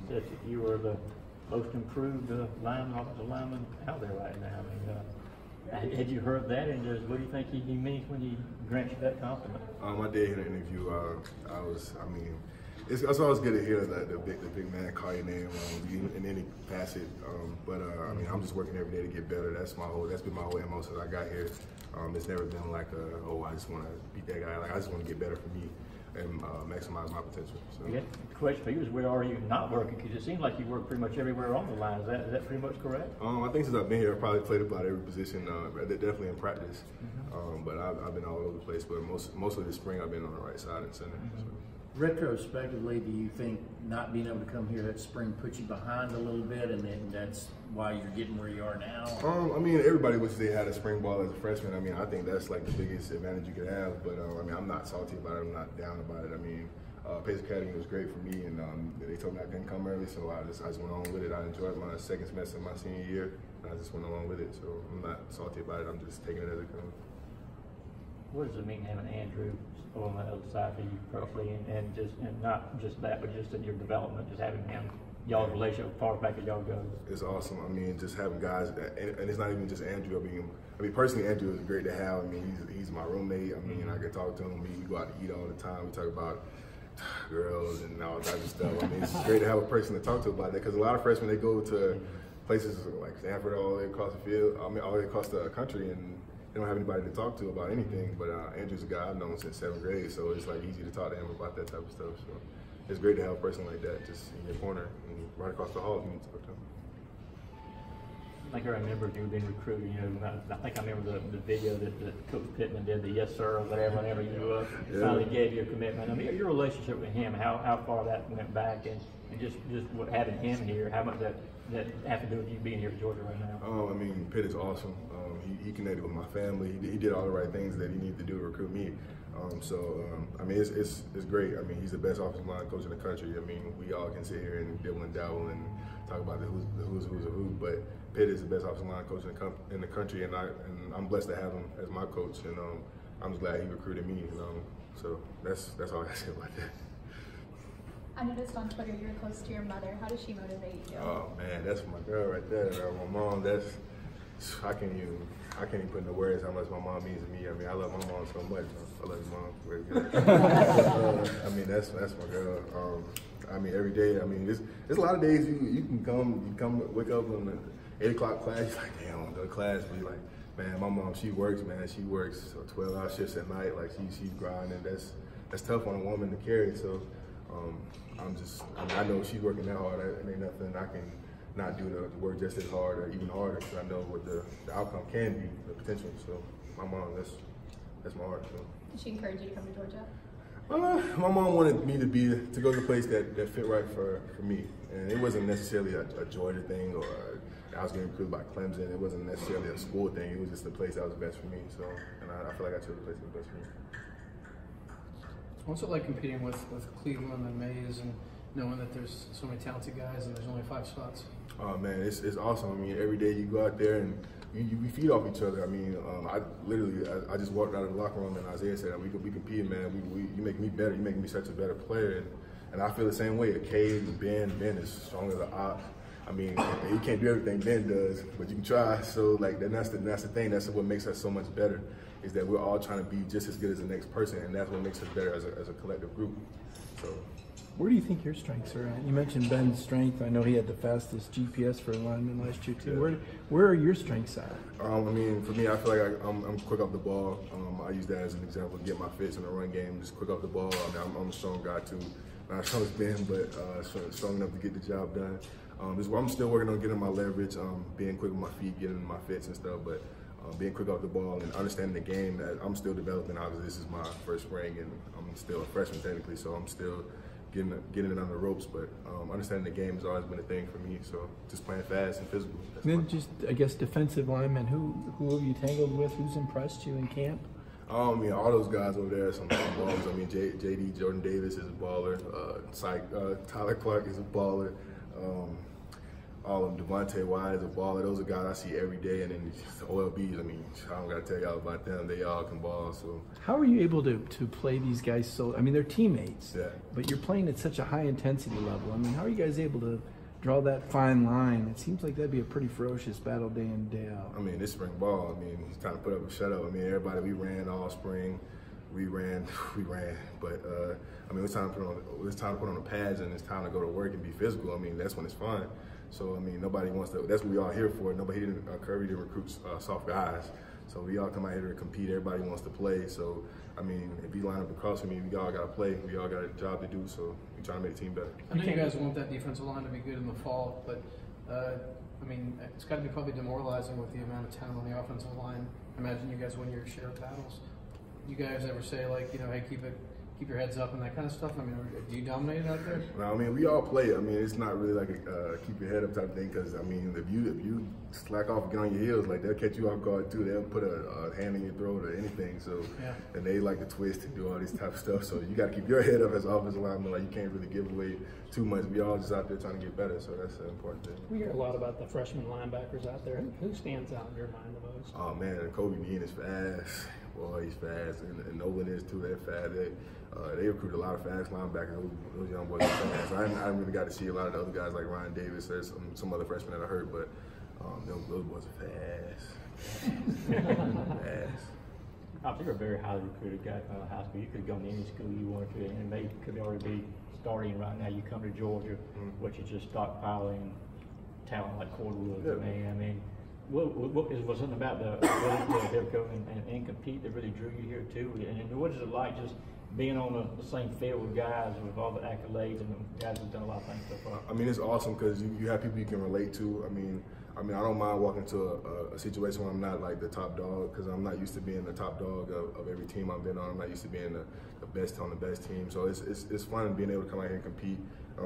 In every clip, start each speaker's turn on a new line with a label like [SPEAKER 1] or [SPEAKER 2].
[SPEAKER 1] said that you were the most improved offensive lineman out there right now. I mean, had you heard that, and what do you think he means when he grants you that compliment?
[SPEAKER 2] I did hear the interview. It's always good to hear the big man call your name in any facet. I mean, I'm just working every day to get better. That's been my whole MO since I got here. It's never been like I just want to beat that guy. Like I just want to get better for me and maximize my potential. So.
[SPEAKER 1] Yeah. Coach Pitt was, where are you not working? Because it seems like you work pretty much everywhere on the line. Is that pretty much correct?
[SPEAKER 2] I think since I've been here, I've probably played about every position. Definitely in practice, but I've been all over the place. But mostly this spring, I've been on the right side and center. So.
[SPEAKER 3] Retrospectively, do you think not being able to come here at spring put you behind a little bit, and then that's why you're getting where you are now?
[SPEAKER 2] I mean, everybody wishes they had a spring ball as a freshman. I mean, I think that's like the biggest advantage you could have. But I mean, I'm not salty about it. I'm not down about it. I mean, Pace Academy was great for me, and they told me I couldn't come early, so I just went on with it. I enjoyed my second semester of my senior year, and I just went along with it. So I'm not salty about it. I'm just taking it as it comes.
[SPEAKER 1] What does it mean having Andrew on the other side for you personally, and not just that, but just in your development, just having him, y'all's relationship far back as y'all go?
[SPEAKER 2] It's awesome. I mean, just having guys, and it's not even just Andrew. I mean, personally, Andrew is great to have. I mean, he's my roommate. I mean, I can talk to him. We go out to eat all the time. We talk about girls and all types of stuff. I mean, it's great to have a person to talk to about that, because a lot of freshmen, they go to places like Stanford all the way across the field, all the way across the country, and they don't have anybody to talk to about anything. But Andrew's a guy I've known since 7th grade, so it's like easy to talk to him about that type of stuff. So it's great to have a person like that just in your corner and right across the hall if you need to talk to him.
[SPEAKER 1] I think I remember you being recruited. I think I remember the video that Coach Pittman did, the yes sir or whatever, whenever you finally gave your commitment. I mean, your relationship with him, how far that went back, and just what having him here, how much that have to do with you being here at Georgia right now?
[SPEAKER 2] I mean, Pitt is awesome. He connected with my family. He did all the right things that he needed to do to recruit me. I mean, it's great. I mean, he's the best offensive line coach in the country. I mean, we all can sit here and dibble and dabble and talk about the who's of who, but Pitt is the best offensive line coach in the country, and I'm blessed to have him as my coach, and I'm just glad he recruited me. So that's all I can say about that.
[SPEAKER 4] I noticed on Twitter you're close to your mother. How does she motivate you?
[SPEAKER 2] Oh man, that's my girl right there. My mom, I can't even put into words how much my mom means to me. I mean, I love my mom so much. I love your mom. Very good. I mean, that's my girl. I mean, every day. I mean, there's a lot of days you can come wake up in the 8 o'clock class. You're like, damn, I want to go to class. But you're like, man, my mom, she works, man. She works 12-hour shifts at night. Like she's grinding. That's tough on a woman to carry. So. I know she's working that hard. It ain't nothing I can not do to work just as hard or even harder, because I know what the outcome can be, the potential. So my mom, that's my heart. So.
[SPEAKER 4] Did she encourage you to come to Georgia?
[SPEAKER 2] My mom wanted me to go to a place that fit right for me, and it wasn't necessarily a Georgia thing, or I was getting recruited by Clemson. It wasn't necessarily a school thing. It was just the place that was best for me. So, and I feel like I chose the place that was best for me.
[SPEAKER 5] What's it like competing with Cleveland and Mays, and knowing that there's so many talented guys and there's only 5 spots?
[SPEAKER 2] Oh man, it's awesome. I mean, every day you go out there and we feed off each other. I mean, I just walked out of the locker room and Isaiah said, we compete, man. You make me better. You make me such a better player. And I feel the same way. Cade, Ben is stronger than Op. I mean, you can't do everything Ben does, but you can try. So like that's the thing. That's what makes us so much better, is that we're all trying to be just as good as the next person, and that's what makes us better as a collective group. So,
[SPEAKER 6] where do you think your strengths are at? You mentioned Ben's strength. I know he had the fastest GPS for a lineman last year too.
[SPEAKER 2] Yeah.
[SPEAKER 6] Where are your strengths at?
[SPEAKER 2] I mean, for me, I feel like I'm quick off the ball. I use that as an example to get my fits in the run game. Just quick off the ball. I mean, I'm a strong guy too. Not as strong as Ben, but strong enough to get the job done. I'm still working on getting my leverage, being quick with my feet, getting my fits and stuff, but being quick off the ball and understanding the game that I'm still developing. Obviously, this is my first spring, and I'm still a freshman technically, so I'm still getting it on the ropes. But understanding the game has always been a thing for me. So just playing fast and physical.
[SPEAKER 6] And then just, I guess, defensive linemen. Who have you tangled with? Who's impressed you in camp?
[SPEAKER 2] I mean, all those guys over there are some ballers. I mean, JD, Jordan Davis is a baller. Tyler Clark is a baller. all of them, Devontae Wise, a baller, those are guys I see every day. And then the OLBs, I mean, I don't got to tell y'all about them. They all can ball. So
[SPEAKER 6] how are you able to play these guys so, I mean, they're teammates,
[SPEAKER 2] yeah.
[SPEAKER 6] but you're playing at such a high intensity level. I mean, how are you guys able to draw that fine line? It seems like that'd be a pretty ferocious battle day in, day out.
[SPEAKER 2] I mean, this spring ball, I mean, he's trying to put up a shutout. I mean, everybody, we ran all spring. We ran, but I mean, it's time to put on the pads and it's time to go to work and be physical. I mean, that's when it's fun. So I mean, nobody wants to. That's what we all here for. Kirby didn't recruit soft guys. So we all come out here to compete. Everybody wants to play. So I mean, if you line up across from me, we all got to play. We all got a job to do. So we trying to make the team better.
[SPEAKER 5] I know you guys want that defensive line to be good in the fall, but I mean, it's got to be probably demoralizing with the amount of talent on the offensive line. Imagine you guys win your share of battles. You guys ever say, like, you know, hey, keep your heads up and that kind of stuff? I mean, do you dominate out there?
[SPEAKER 2] No, I mean, we all play. I mean, it's not really like a keep your head up type thing, because I mean, if you slack off and get on your heels, like, they'll catch you off guard too. They'll put a hand in your throat or anything. So
[SPEAKER 5] yeah. And
[SPEAKER 2] they like to twist and do all this type of stuff. So you got to keep your head up as an offensive lineman. Like, you can't really give away too much. We all just out there trying to get better. So that's an important thing.
[SPEAKER 7] We hear a lot about the freshman linebackers out there. Who stands out in your mind the most?
[SPEAKER 2] Oh man, Kobe Bean is fast. Boy, he's fast, and Nolan is too. They're fast. They recruit a lot of fast linebackers. Those young boys are fast. I haven't really got to see a lot of the other guys like Ryan Davis. There's some other freshmen that I heard, but those boys are fast. Fast.
[SPEAKER 1] I think you're a very highly recruited guy coming out of high school. You could have gone to any school you wanted to, and maybe could already be starting right now. You come to Georgia, which is just stockpiling talent like Cordwood.
[SPEAKER 2] Yeah.
[SPEAKER 1] Man, I mean. Was something about the ability to go and compete that really drew you here too? And what is it like just being on the same field with guys with all the accolades and the guys who've done a lot of things so far?
[SPEAKER 2] I mean, it's awesome because you have people you can relate to. I mean, I don't mind walking to a situation where I'm not like the top dog, because I'm not used to being the top dog of every team I've been on. I'm not used to being the best on the best team. So it's fun being able to come out here and compete.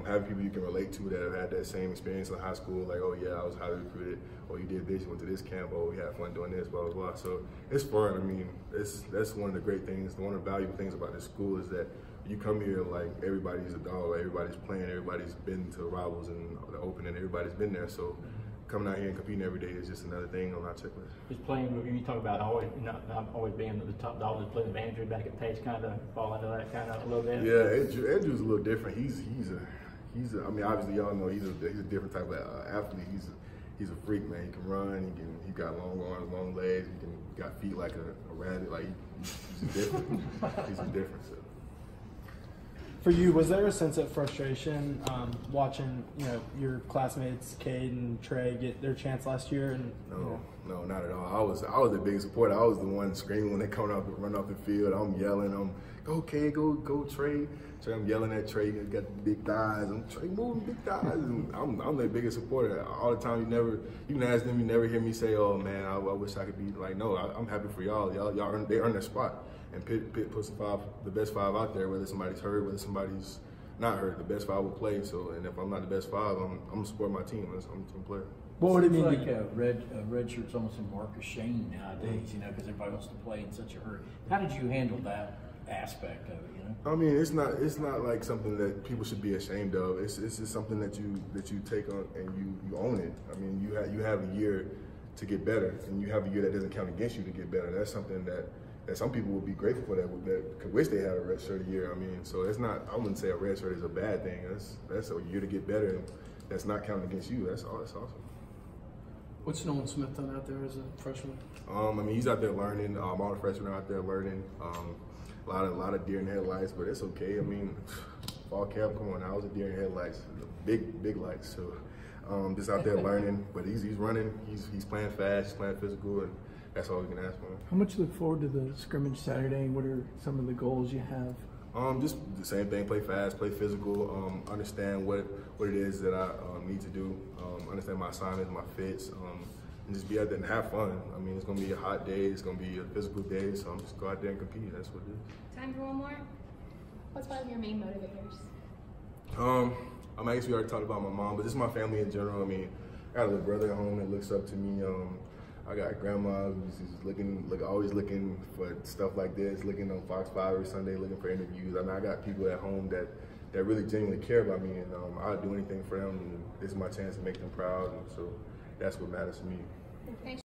[SPEAKER 2] Having people you can relate to that have had that same experience in high school, like, oh yeah, I was highly recruited, or you did this, you went to this camp, or we had fun doing this, blah, blah, blah. So it's fun. I mean, that's one of the great things, one of the valuable things about this school is that you come here like everybody's a dog, everybody's playing, everybody's been to rivals and the open, and everybody's been there. So coming out here and competing every day is just another thing on our checklist.
[SPEAKER 1] Just playing, you talk about not always being the top dog, just playing with Andrew back at Pace, kind of fall into that kind of a little bit.
[SPEAKER 2] Yeah, Andrew's a little different. He's I mean, obviously y'all know he's a different type of athlete. He's a freak, man. He can run. He got long arms, long legs. He got feet like a rabbit. Like he's different. He's a different. So.
[SPEAKER 8] For you, was there a sense of frustration watching, you know, your classmates, Cade and Trey, get their chance last year? And
[SPEAKER 2] No, not at all. I was the biggest supporter. I was the one screaming when they come out and run off the field. I'm yelling. Go Cade, go Trey. I'm yelling at Trey. He got the big thighs. I'm Trey moving big thighs. And I'm the biggest supporter all the time. You can ask them. You never hear me say, "Oh man, I wish I could be like." No, I'm happy for y'all. They earn their spot. And Pitt puts the best five out there. Whether somebody's hurt, whether somebody's not hurt, the best five will play. So, and if I'm not the best five, I'm gonna support my team. I'm a team player.
[SPEAKER 3] What would it mean? Like a red shirt's almost a mark of shame nowadays, you know, because everybody wants to play in such a hurry. How did you handle that aspect of it? You know,
[SPEAKER 2] I mean, it's not like something that people should be ashamed of. It's just something that you take on and you own it. I mean, you have a year to get better, and you have a year that doesn't count against you to get better. That's something that some people would be grateful for, that could wish they had a red shirt a year. I mean, so it's not. I wouldn't say a red shirt is a bad thing. That's a year to get better, and that's not counting against you. That's awesome.
[SPEAKER 5] What's Nolan Smith done out there as a freshman?
[SPEAKER 2] I mean, he's out there learning. All the freshmen are out there learning. A lot of deer in headlights, but it's okay. I mean, fall camp, come on, I was a deer in headlights, big lights. So just out there learning, but he's running. He's playing fast, he's playing physical, and that's all we can ask for him.
[SPEAKER 6] How much you look forward to the scrimmage Saturday? What are some of the goals you have?
[SPEAKER 2] Just the same thing, play fast, play physical, understand what it is that I need to do, understand my assignments, my fits, and just be out there and have fun. I mean, it's going to be a hot day, it's going to be a physical day, so I'm just go out there and compete. That's what it is.
[SPEAKER 4] Time for one more. What's one of your main motivators?
[SPEAKER 2] I guess we already talked about my mom, but just my family in general. I mean, I got a little brother at home that looks up to me. I got grandma who's always looking for stuff like this, looking on Fox 5 every Sunday, looking for interviews. I mean, I got people at home that that really genuinely care about me, and I'll do anything for them. And this is my chance to make them proud, and so that's what matters to me.